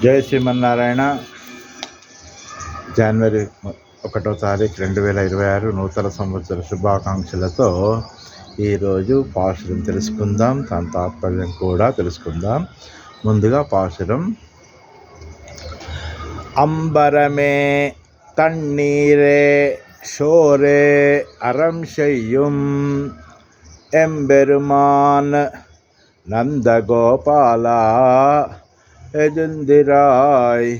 జై శ్రీమన్నారాయణ. జనవరి 1వ తారీఖు 2026 నూతన సంవత్సర శుభాకాంక్షలతో ఈరోజు పాశురం తెలుసుకుందాం, దాని తాత్పర్యం కూడా తెలుసుకుందాం. ముందుగా పాశురం. అంబరమే தண்ணீரே ஷோரே அறம் செய்யும் எம்பெருமான் நந்தகோபாலா எஜுந்திராய்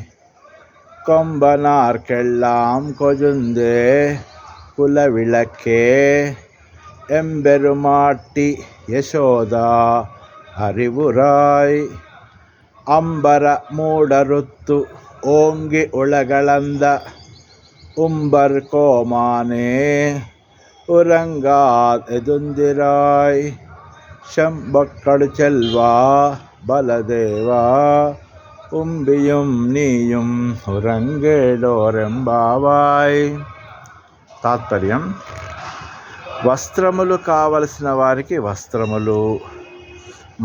கொம்பனார்க்கெல்லாம் கொஜுந்தே குலவிளக்கே எம்பெருமாட்டி யசோதா அறிவுராய் ಅಂಬರ ಮೂಡರುತ್ತು ಓಂಗಿ ಉಳಗಳಂದ ಉಂಬರ್ ಕೋಮಾನೆ ಉರಂಗಾದ್ ಎದುಂದಿರಾಯ್ ಶಂಬಕ್ಕಳು ಚೆಲ್ವಾ ಬಲದೇವಾ ಉಂಬಿಯುಂ ನೀಯುಂ ఉరంగేలోరెంబావాయ్. తాత్పర్యం: వస్త్రములు కావలసిన వారికి వస్త్రములు,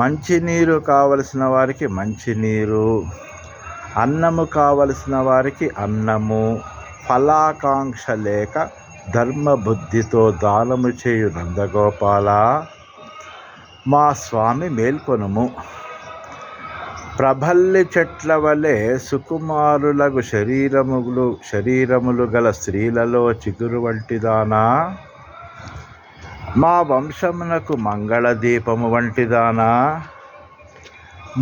మంచినీరు కావలసిన వారికి మంచినీరు, అన్నము కావలసిన వారికి అన్నము, ఫలాకాంక్ష లేక ధర్మబుద్ధితో దానము చేయు నందగోపాల, మా స్వామి మేల్కొనుము. ప్రబల్లి చెట్ల వలె సుకుమారులకు శరీరములు గల స్త్రీలలో చిగురు వంటిదానా, మా వంశమునకు మంగళదీపము వంటిదానా,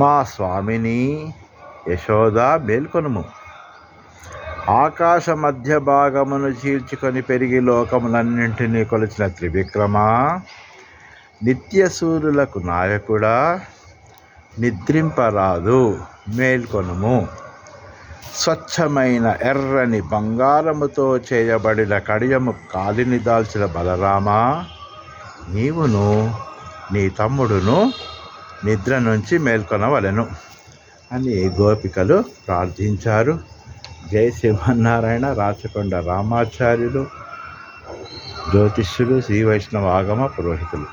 మా స్వామిని యశోద మేల్కొనుము. ఆకాశ మధ్య భాగమును చీల్చుకొని పెరిగి లోకములన్నింటినీ కొలిచిన త్రివిక్రమా, నిత్య సూర్యులకు నాయకుడా, నిద్రింపరాదు మేల్కొనుము. స్వచ్ఛమైన ఎర్రని బంగారముతో చేయబడిన కడియము కాలిని దాల్చిన బలరామా, నీవును నీ తమ్ముడును నిద్ర నుంచి మేల్కొనవలెను అని గోపికలు ప్రార్థించారు. జై శ్రీమన్నారాయణ. రాచకొండ రామాచార్యులు, జ్యోతిష్యులు, శ్రీ వైష్ణవ ఆగమ పురోహితులు.